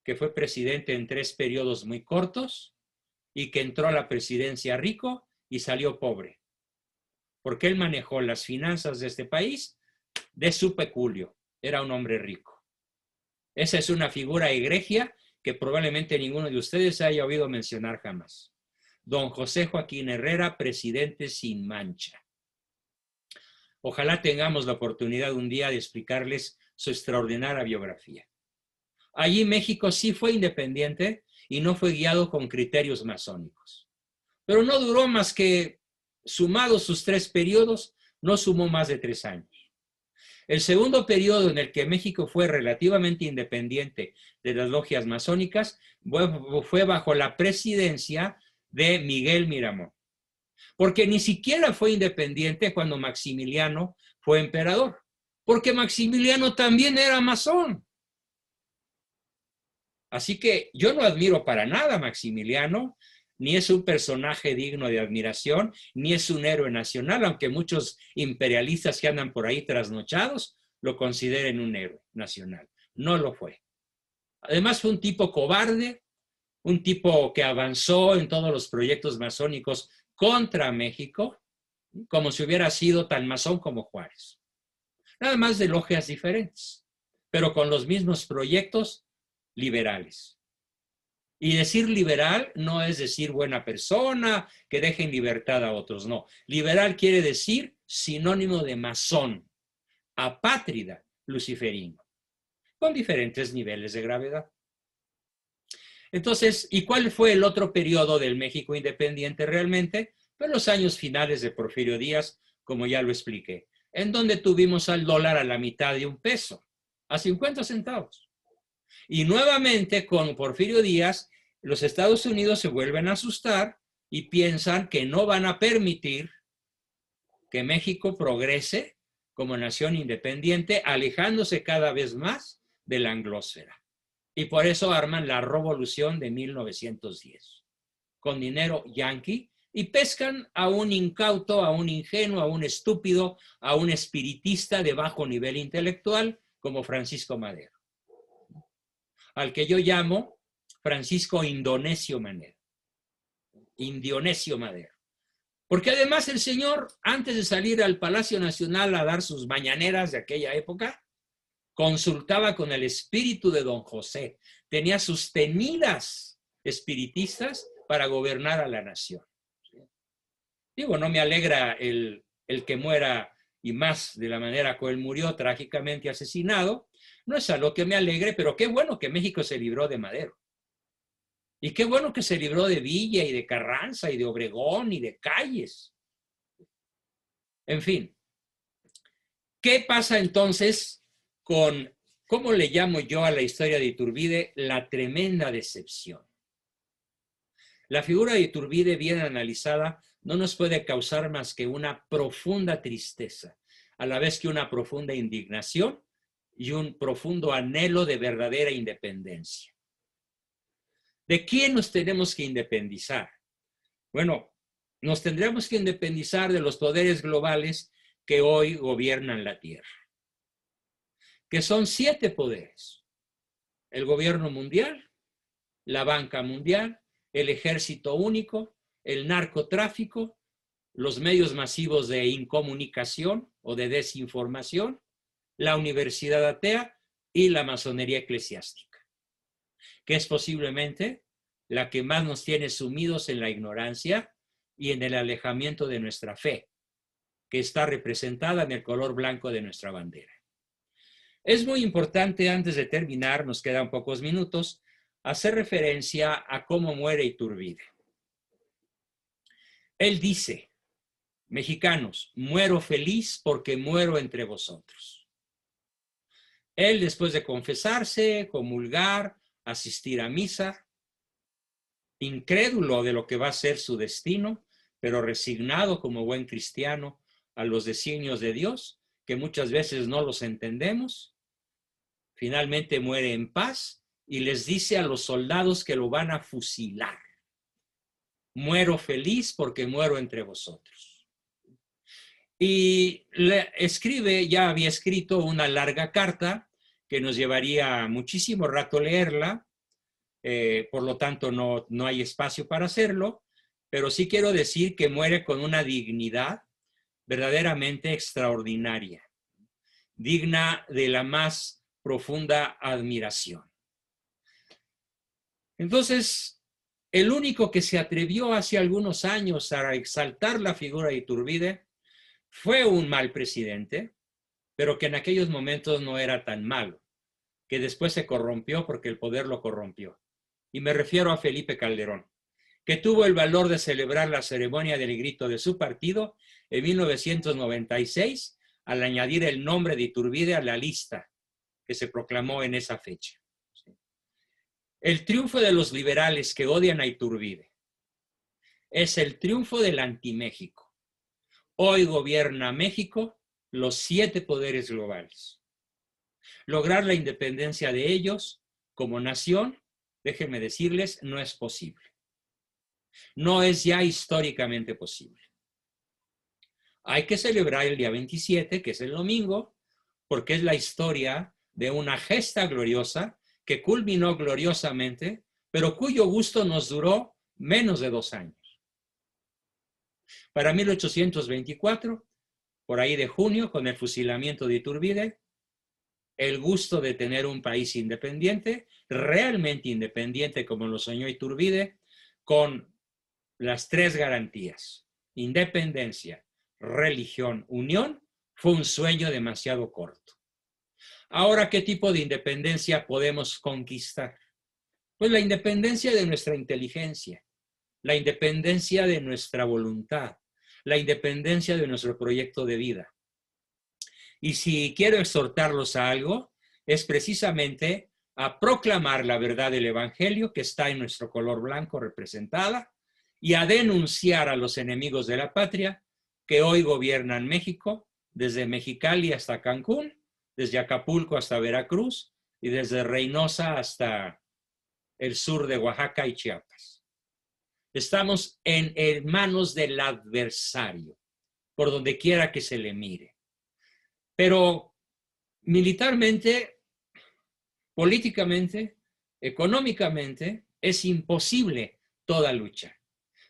que fue presidente en 3 periodos muy cortos y que entró a la presidencia rico y salió pobre, porque él manejó las finanzas de este país de su peculio. Era un hombre rico. Esa es una figura egregia que probablemente ninguno de ustedes haya oído mencionar jamás. Don José Joaquín Herrera, presidente sin mancha. Ojalá tengamos la oportunidad un día de explicarles su extraordinaria biografía. Allí México sí fue independiente y no fue guiado con criterios masónicos. Pero no duró más que, sumados sus 3 periodos, no sumó más de 3 años. El segundo periodo en el que México fue relativamente independiente de las logias masónicas fue bajo la presidencia de Miguel Miramón, porque ni siquiera fue independiente cuando Maximiliano fue emperador, porque Maximiliano también era masón. Así que yo no admiro para nada a Maximiliano, ni es un personaje digno de admiración, ni es un héroe nacional, aunque muchos imperialistas que andan por ahí trasnochados lo consideren un héroe nacional. No lo fue. Además fue un tipo cobarde, un tipo que avanzó en todos los proyectos masónicos contra México, como si hubiera sido tan masón como Juárez. Nada más de logias diferentes, pero con los mismos proyectos liberales. Y decir liberal no es decir buena persona, que deje en libertad a otros, no. Liberal quiere decir sinónimo de masón, apátrida, luciferino, con diferentes niveles de gravedad. Entonces, ¿y cuál fue el otro periodo del México independiente realmente? Pues los años finales de Porfirio Díaz, como ya lo expliqué, en donde tuvimos al dólar a la mitad de $1, a 50 centavos. Y nuevamente con Porfirio Díaz, los Estados Unidos se vuelven a asustar y piensan que no van a permitir que México progrese como nación independiente, alejándose cada vez más de la anglósfera. Y por eso arman la Revolución de 1910, con dinero yanqui, y pescan a un incauto, a un ingenuo, a un estúpido, a un espiritista de bajo nivel intelectual como Francisco Madero, al que yo llamo Francisco Indionesio Madero. Indionesio Madero. Porque además el señor, antes de salir al Palacio Nacional a dar sus mañaneras de aquella época, consultaba con el espíritu de don José. Tenía sus tenidas espiritistas para gobernar a la nación. Digo, no me alegra el que muera, y más de la manera que él murió, trágicamente asesinado. No es algo que me alegre, pero qué bueno que México se libró de Madero. Y qué bueno que se libró de Villa y de Carranza y de Obregón y de Calles. En fin, ¿qué pasa entonces con, cómo le llamo yo a la historia de Iturbide? La tremenda decepción. La figura de Iturbide, bien analizada, no nos puede causar más que una profunda tristeza, a la vez que una profunda indignación y un profundo anhelo de verdadera independencia. ¿De quién nos tenemos que independizar? Bueno, nos tendremos que independizar de los poderes globales que hoy gobiernan la Tierra, que son 7 poderes: el gobierno mundial, la banca mundial, el ejército único, el narcotráfico, los medios masivos de incomunicación o de desinformación, la universidad atea y la masonería eclesiástica, que es posiblemente la que más nos tiene sumidos en la ignorancia y en el alejamiento de nuestra fe, que está representada en el color blanco de nuestra bandera. Es muy importante, antes de terminar, nos quedan pocos minutos, hacer referencia a cómo muere Iturbide. Él dice: mexicanos, muero feliz porque muero entre vosotros. Él, después de confesarse, comulgar, asistir a misa, incrédulo de lo que va a ser su destino, pero resignado como buen cristiano a los designios de Dios, que muchas veces no los entendemos, finalmente muere en paz y les dice a los soldados que lo van a fusilar: muero feliz porque muero entre vosotros. Y escribe, ya había escrito una larga carta que nos llevaría muchísimo rato leerla, por lo tanto no hay espacio para hacerlo, pero sí quiero decir que muere con una dignidad verdaderamente extraordinaria, digna de la más profunda admiración. Entonces, el único que se atrevió hace algunos años a exaltar la figura de Iturbide fue un mal presidente, pero que en aquellos momentos no era tan malo, que después se corrompió porque el poder lo corrompió. Y me refiero a Felipe Calderón, que tuvo el valor de celebrar la ceremonia del grito de su partido en 1996 al añadir el nombre de Iturbide a la lista que se proclamó en esa fecha. El triunfo de los liberales que odian a Iturbide es el triunfo del anti-México. Hoy gobierna México los 7 poderes globales. Lograr la independencia de ellos como nación, déjenme decirles, no es posible. No es ya históricamente posible. Hay que celebrar el día 27, que es el domingo, porque es la historia de una gesta gloriosa que culminó gloriosamente, pero cuyo gusto nos duró menos de 2 años. Para 1824, por ahí de junio, con el fusilamiento de Iturbide, el gusto de tener un país independiente, realmente independiente como lo soñó Iturbide, con las 3 garantías: independencia, religión, unión, fue un sueño demasiado corto. Ahora, ¿qué tipo de independencia podemos conquistar? Pues la independencia de nuestra inteligencia, la independencia de nuestra voluntad, la independencia de nuestro proyecto de vida. Y si quiero exhortarlos a algo, es precisamente a proclamar la verdad del Evangelio que está en nuestro color blanco representada y a denunciar a los enemigos de la patria que hoy gobiernan México, desde Mexicali hasta Cancún, desde Acapulco hasta Veracruz y desde Reynosa hasta el sur de Oaxaca y Chiapas. Estamos en manos del adversario, por donde quiera que se le mire. Pero militarmente, políticamente, económicamente, es imposible toda lucha.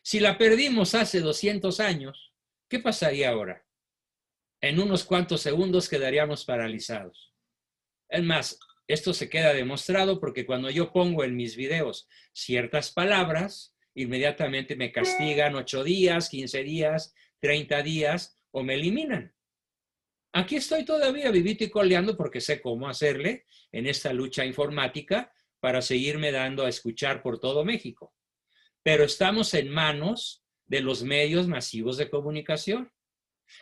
Si la perdimos hace 200 años, ¿qué pasaría ahora? En unos cuantos segundos quedaríamos paralizados. Es más, esto se queda demostrado porque cuando yo pongo en mis videos ciertas palabras, inmediatamente me castigan 8 días, 15 días, 30 días o me eliminan. Aquí estoy todavía vivito y coleando porque sé cómo hacerle en esta lucha informática para seguirme dando a escuchar por todo México. Pero estamos en manos de los medios masivos de comunicación,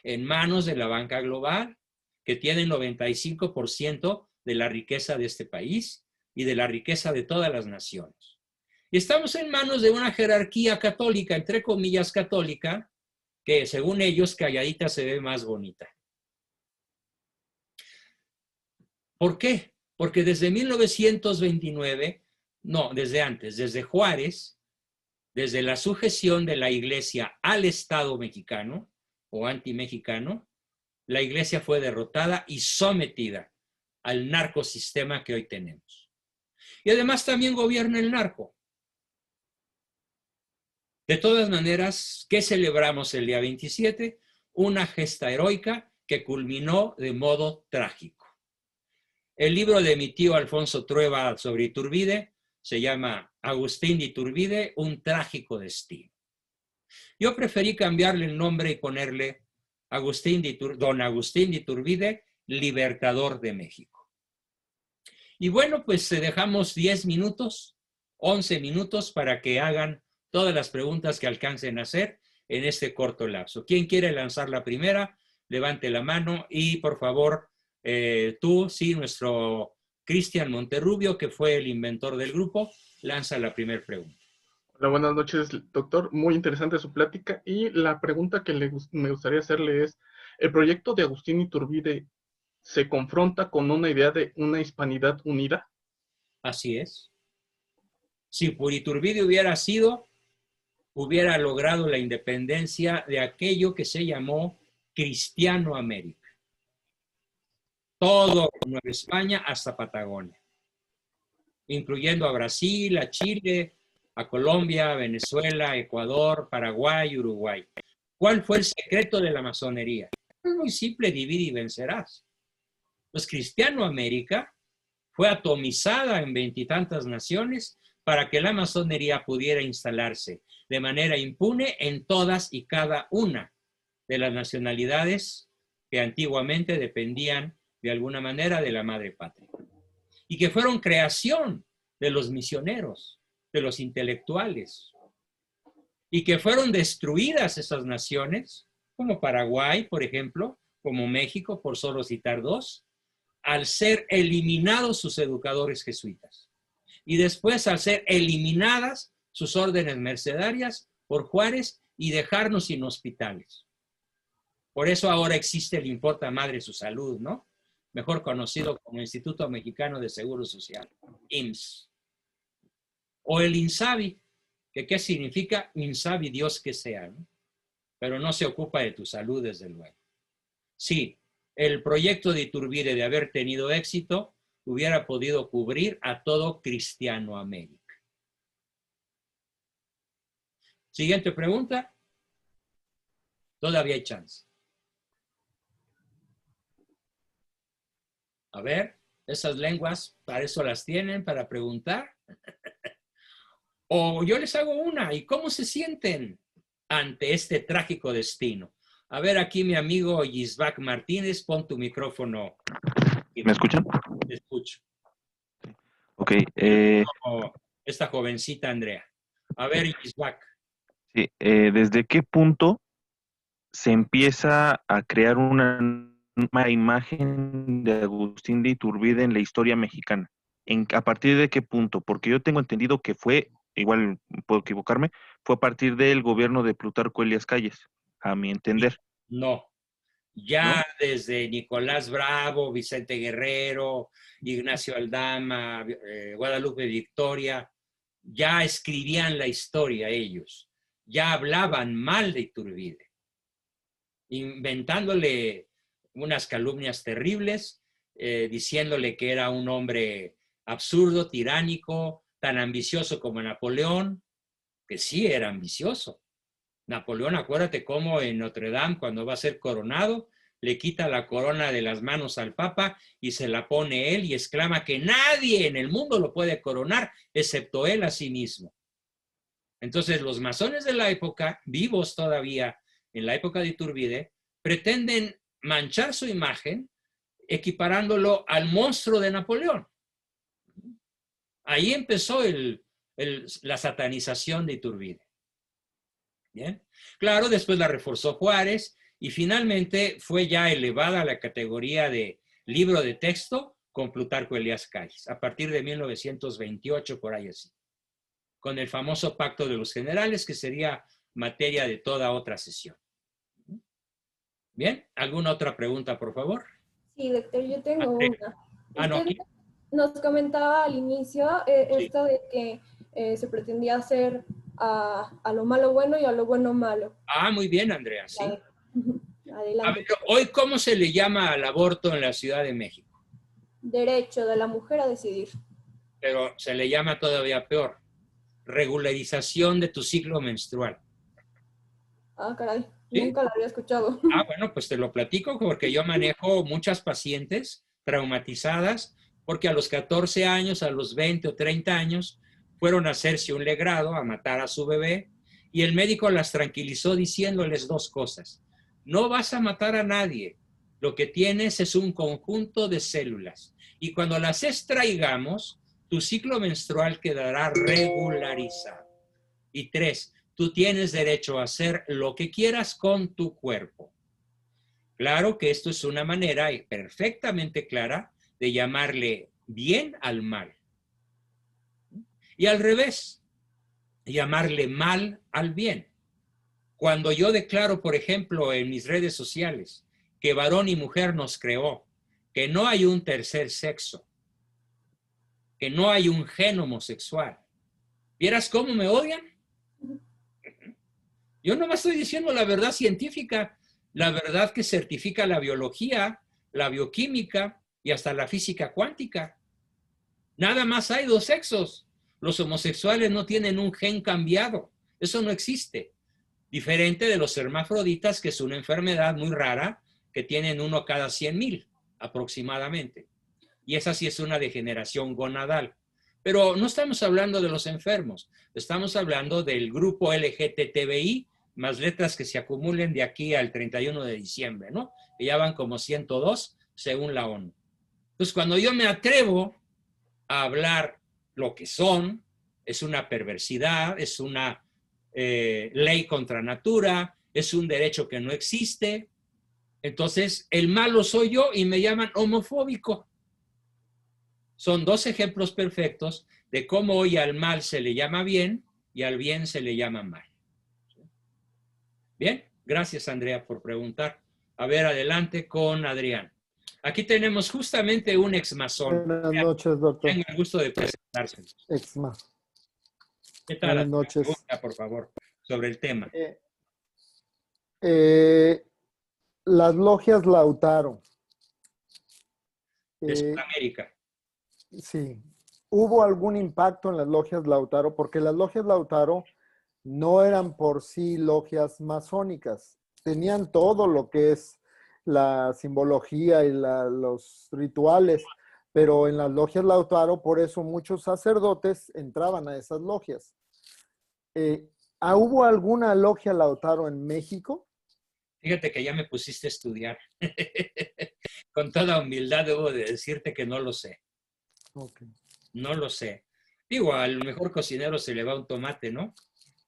en manos de la banca global, que tiene el 95% de la riqueza de este país y de la riqueza de todas las naciones. Y estamos en manos de una jerarquía católica, entre comillas católica, que según ellos calladita se ve más bonita. ¿Por qué? Porque desde 1929, no, desde antes, desde Juárez, desde la sujeción de la Iglesia al Estado mexicano o antimexicano, la Iglesia fue derrotada y sometida al narcosistema que hoy tenemos. Y además también gobierna el narco. De todas maneras, ¿qué celebramos el día 27? Una gesta heroica que culminó de modo trágico. El libro de mi tío Alfonso Trueba sobre Iturbide se llama Agustín de Iturbide, un trágico destino. Yo preferí cambiarle el nombre y ponerle Don Agustín de Iturbide, libertador de México. Y bueno, pues dejamos 10 minutos, 11 minutos para que hagan todas las preguntas que alcancen a hacer en este corto lapso. ¿Quién quiere lanzar la primera? Levante la mano y por favor, tú, sí, nuestro Cristian Monterrubio, que fue el inventor del grupo, lanza la primera pregunta. Hola, buenas noches, doctor. Muy interesante su plática. Y la pregunta que me gustaría hacerle es, ¿el proyecto de Agustín Iturbide se confronta con una idea de una hispanidad unida? Así es. Si por Iturbide hubiera logrado la independencia de aquello que se llamó Cristiano América. Todo Nueva España hasta Patagonia. incluyendo a Brasil, a Chile, a Colombia, Venezuela, Ecuador, Paraguay, Uruguay. ¿Cuál fue el secreto de la masonería? Es muy simple, divide y vencerás. Pues Cristianoamérica fue atomizada en 20 y tantas naciones para que la masonería pudiera instalarse de manera impune en todas y cada una de las nacionalidades que antiguamente dependían de alguna manera de la madre patria. Y que fueron creación de los misioneros, de los intelectuales, y que fueron destruidas esas naciones, como Paraguay, por ejemplo, como México, por solo citar dos, al ser eliminados sus educadores jesuitas. Y después al ser eliminadas sus órdenes mercedarias por Juárez y dejarnos sin hospitales. Por eso ahora existe el Importa Madre su Salud, ¿no? Mejor conocido como Instituto Mexicano de Seguro Social, IMSS. O el INSABI, que ¿qué significa? INSABI, Dios que sea, ¿no? Pero no se ocupa de tu salud, desde luego. Sí, el proyecto de Iturbide, de haber tenido éxito, hubiera podido cubrir a todo Cristianoamérica. Siguiente pregunta. Todavía hay chance. A ver, esas lenguas, para eso las tienen, para preguntar. O yo les hago una, ¿y cómo se sienten ante este trágico destino? A ver, aquí mi amigo Yisbac Martínez, pon tu micrófono. ¿Me escuchan? Te escucho. Ok. Esta jovencita Andrea. A ver, Yisbac. Sí, ¿desde qué punto se empieza a crear una imagen de Agustín de Iturbide en la historia mexicana? ¿A partir de qué punto? Porque yo tengo entendido que fue, igual puedo equivocarme, fue a partir del gobierno de Plutarco Elías Calles, a mi entender. No. Ya ¿No? desde Nicolás Bravo, Vicente Guerrero, Ignacio Aldama, Guadalupe Victoria, ya escribían la historia ellos. Ya hablaban mal de Iturbide, inventándole unas calumnias terribles, diciéndole que era un hombre absurdo, tiránico, tan ambicioso como Napoleón, que sí era ambicioso. Napoleón, acuérdate cómo en Notre Dame, cuando va a ser coronado, le quita la corona de las manos al Papa y se la pone él y exclama que nadie en el mundo lo puede coronar, excepto él a sí mismo. Entonces, los masones de la época, vivos todavía en la época de Iturbide, pretenden manchar su imagen equiparándolo al monstruo de Napoleón. Ahí empezó la satanización de Iturbide. ¿Bien? Claro, después la reforzó Juárez y finalmente fue ya elevada a la categoría de libro de texto con Plutarco Elías Calles, a partir de 1928, por ahí así, con el famoso Pacto de los Generales, que sería materia de toda otra sesión. ¿Bien? ¿Alguna otra pregunta, por favor? Sí, doctor, yo tengo una. No, Usted nos comentaba al inicio esto de que se pretendía hacer a lo malo bueno y a lo bueno malo. Muy bien, Andrea, sí. Adelante. A ver, hoy, ¿cómo se le llama al aborto en la Ciudad de México? Derecho de la mujer a decidir. Pero se le llama todavía peor, regularización de tu ciclo menstrual. Caray, ¿Sí? Nunca lo había escuchado. Bueno, pues te lo platico porque yo manejo muchas pacientes traumatizadas porque a los 14 años, a los 20 o 30 años, fueron a hacerse un legrado, a matar a su bebé, y el médico las tranquilizó diciéndoles dos cosas. No vas a matar a nadie, lo que tienes es un conjunto de células, y cuando las extraigamos, tu ciclo menstrual quedará regularizado. Y 3, tú tienes derecho a hacer lo que quieras con tu cuerpo. Claro que esto es una manera perfectamente clara de llamarle bien al mal. Y al revés, llamarle mal al bien. Cuando yo declaro, por ejemplo, en mis redes sociales, que varón y mujer nos creó, que no hay un tercer sexo, que no hay un gen homosexual, ¿vieras cómo me odian? Yo no me estoy diciendo la verdad científica, la verdad que certifica la biología, la bioquímica y hasta la física cuántica. Nada más hay 2 sexos. Los homosexuales no tienen un gen cambiado. Eso no existe. Diferente de los hermafroditas, que es una enfermedad muy rara, que tienen 1 cada 100,000 aproximadamente. Y esa sí es una degeneración gonadal. Pero no estamos hablando de los enfermos. Estamos hablando del grupo LGTBI, más letras que se acumulen de aquí al 31 de diciembre, ¿no? Que ya van como 102, según la ONU. Entonces, cuando yo me atrevo a hablar lo que son, es una perversidad, es una ley contra natura, es un derecho que no existe. Entonces, el malo soy yo y me llaman homofóbico. Son 2 ejemplos perfectos de cómo hoy al mal se le llama bien y al bien se le llama mal. Bien, gracias Andrea por preguntar. A ver, adelante con Adrián. Aquí tenemos justamente un exmasón. Buenas noches, doctor. Tengo el gusto de presentarse. Exma. ¿Qué tal? Buenas noches. Pregunta, por favor, sobre el tema. Las logias Lautaro. De Sudamérica. Sí. ¿Hubo algún impacto en las logias Lautaro? Porque las logias Lautaro no eran por sí logias masónicas. Tenían todo lo que es la simbología y los rituales, pero en las logias Lautaro, por eso muchos sacerdotes entraban a esas logias. ¿Hubo alguna logia Lautaro en México? Fíjate que ya me pusiste a estudiar. Con toda humildad debo de decirte que no lo sé. Okay. No lo sé. Digo, al mejor cocinero se le va un tomate, ¿no?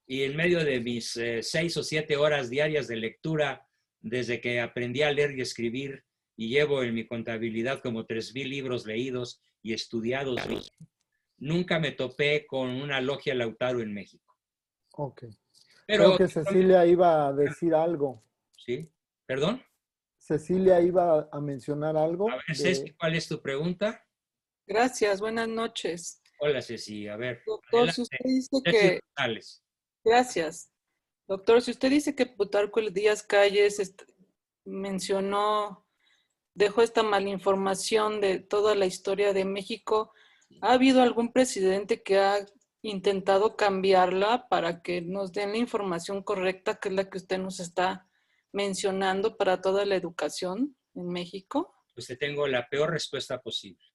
Y en medio de mis 6 o 7 horas diarias de lectura, desde que aprendí a leer y escribir, y llevo en mi contabilidad como 3,000 libros leídos y estudiados, nunca me topé con una logia Lautaro en México. Ok. Pero, creo que Cecilia iba a decir algo. ¿Sí? ¿Perdón? Cecilia iba a mencionar algo. A ver, Ceci, ¿cuál es tu pregunta? Gracias, buenas noches. Hola, Ceci, a ver. Doctor, Adelante. si usted dice Ceci que... González. Gracias. Doctor, si usted dice que Plutarco Díaz Calles dejó esta malinformación de toda la historia de México, ¿ha habido algún presidente que ha intentado cambiarla para que nos den la información correcta, que es la que usted nos está mencionando para toda la educación en México? Pues te tengo la peor respuesta posible.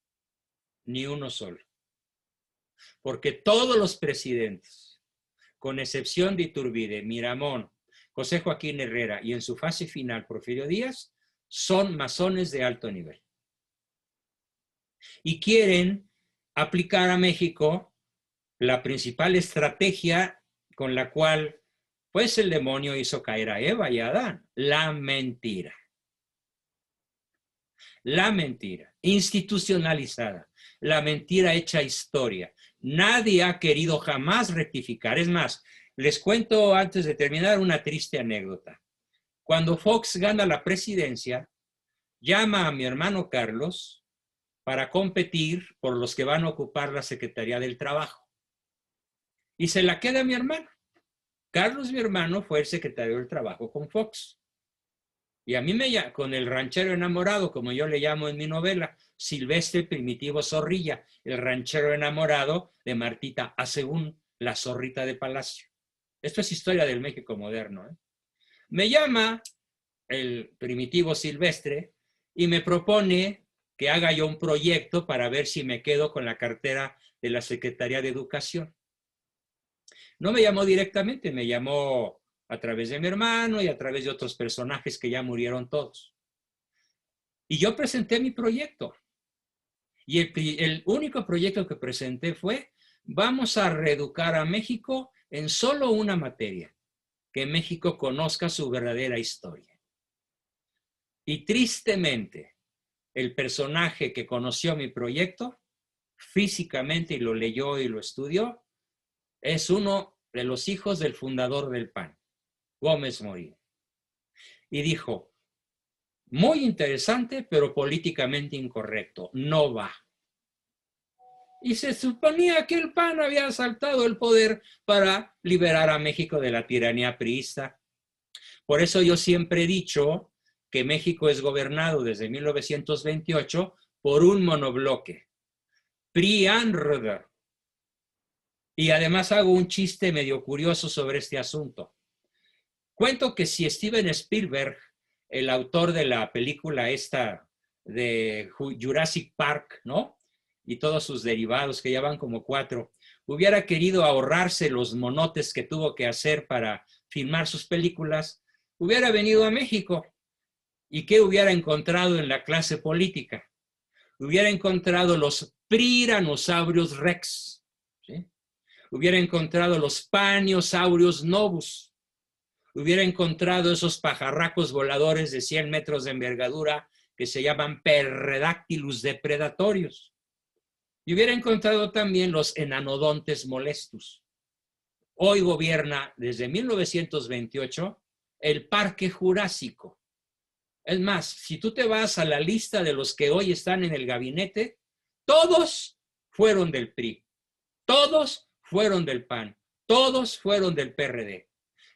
Ni uno solo. Porque todos los presidentes, con excepción de Iturbide, Miramón, José Joaquín Herrera y en su fase final Porfirio Díaz, son masones de alto nivel. Y quieren aplicar a México la principal estrategia con la cual pues el demonio hizo caer a Eva y a Adán, la mentira. La mentira institucionalizada, la mentira hecha historia. Nadie ha querido jamás rectificar. Es más, les cuento antes de terminar una triste anécdota. Cuando Fox gana la presidencia, llama a mi hermano Carlos para competir por los que van a ocupar la Secretaría del Trabajo. Y se la queda mi hermano. Carlos, mi hermano, fue el secretario del Trabajo con Fox. Y a mí con el ranchero enamorado, como yo le llamo en mi novela, Silvestre Primitivo Zorrilla, el ranchero enamorado de Martita Asegún, la zorrita de Palacio. Esto es historia del México moderno, ¿eh? Me llama el Primitivo Silvestre y me propone que haga yo un proyecto para ver si me quedo con la cartera de la Secretaría de Educación. No me llamó directamente, me llamó a través de mi hermano y a través de otros personajes que ya murieron todos. Y yo presenté mi proyecto. Y el único proyecto que presenté fue: vamos a reeducar a México en solo una materia, que México conozca su verdadera historia. Y tristemente, el personaje que conoció mi proyecto físicamente y lo leyó y lo estudió, es uno de los hijos del fundador del PAN, Gómez Morín. Y dijo: muy interesante, pero políticamente incorrecto, no va. Y se suponía que el PAN había asaltado el poder para liberar a México de la tiranía priista. Por eso yo siempre he dicho que México es gobernado desde 1928 por un monobloque. Priandr. Y además hago un chiste medio curioso sobre este asunto. Cuento que si Steven Spielberg, el autor de la película esta de Jurassic Park, ¿no? Y todos sus derivados, que ya van como 4, hubiera querido ahorrarse los monotes que tuvo que hacer para filmar sus películas, hubiera venido a México. ¿Y qué hubiera encontrado en la clase política? Hubiera encontrado los Tyrannosaurus rex, ¿sí? Hubiera encontrado los Paniosaurus novus, hubiera encontrado esos pajarracos voladores de 100 metros de envergadura que se llaman Perredactylus depredatorius. Y hubiera encontrado también los Enanodontes molestus. Hoy gobierna desde 1928 el Parque Jurásico. Es más, si tú te vas a la lista de los que hoy están en el gabinete, todos fueron del PRI, todos fueron del PAN, todos fueron del PRD.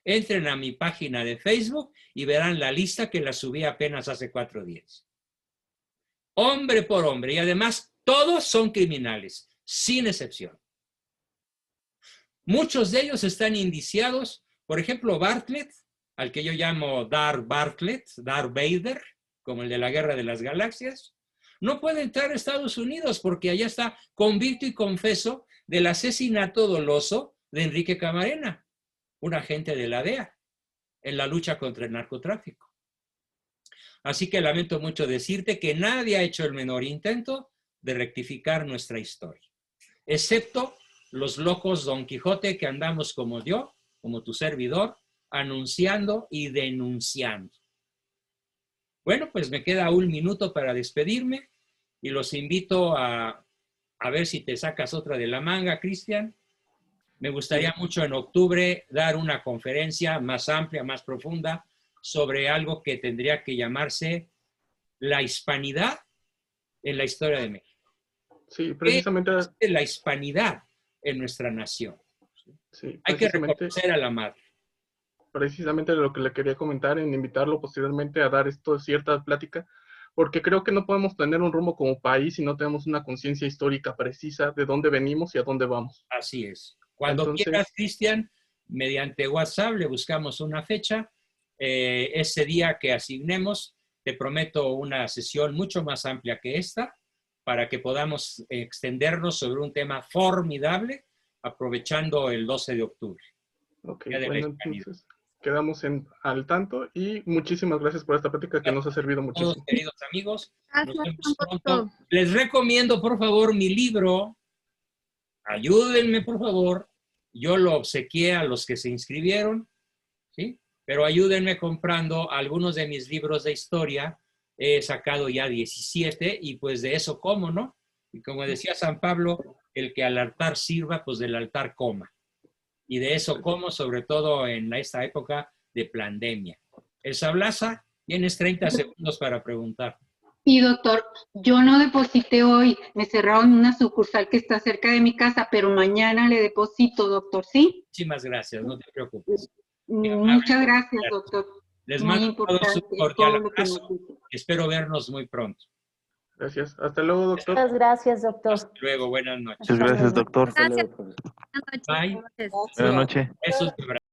Entren a mi página de Facebook y verán la lista que la subí apenas hace 4 días. Hombre por hombre, y además todos son criminales, sin excepción. Muchos de ellos están indiciados, por ejemplo, Bartlett, al que yo llamo Darth Bartlett, Darth Vader, como el de la Guerra de las Galaxias, no puede entrar a Estados Unidos porque allá está convicto y confeso del asesinato doloso de Enrique Camarena, un agente de la DEA, en la lucha contra el narcotráfico. Así que lamento mucho decirte que nadie ha hecho el menor intento de rectificar nuestra historia, excepto los locos Don Quijote que andamos como yo, como tu servidor, anunciando y denunciando. Bueno, pues me queda 1 minuto para despedirme y los invito a ver si te sacas otra de la manga, Cristian. Me gustaría mucho en octubre dar una conferencia más amplia, más profunda, sobre algo que tendría que llamarse la hispanidad en la historia de México. Sí, precisamente. ¿Qué es la hispanidad en nuestra nación? Sí, hay que reconocer a la madre. Precisamente lo que le quería comentar, en invitarlo posteriormente a dar cierta plática, porque creo que no podemos tener un rumbo como país si no tenemos una conciencia histórica precisa de dónde venimos y a dónde vamos. Así es. Cuando quieras, Cristian, mediante WhatsApp le buscamos una fecha. Ese día que asignemos, te prometo una sesión mucho más amplia que esta, para que podamos extendernos sobre un tema formidable, aprovechando el 12 de octubre. Ok, bueno, entonces quedamos al tanto y muchísimas gracias por esta plática que nos ha servido muchísimo. Todos, queridos amigos, nos vemos pronto. Les recomiendo, por favor, mi libro. Ayúdenme, por favor. Yo lo obsequié a los que se inscribieron, ¿sí? Pero ayúdenme comprando algunos de mis libros de historia. He sacado ya 17 y pues de eso como, ¿no? Y como decía San Pablo, el que al altar sirva, pues del altar coma. Y de eso como, sobre todo en esta época de pandemia. Elsa Blasa, tienes 30 segundos para preguntar. Sí, doctor, yo no deposité hoy, me cerraron una sucursal que está cerca de mi casa, pero mañana le deposito, doctor, ¿sí? Muchísimas gracias, no te preocupes. Muchas gracias, doctor. Les mando un cordial abrazo. Espero vernos muy pronto. Gracias. Hasta luego, doctor. Muchas gracias, doctor. Hasta luego, buenas noches. Muchas gracias, doctor. Gracias. Bye. Buenas noches. Besos de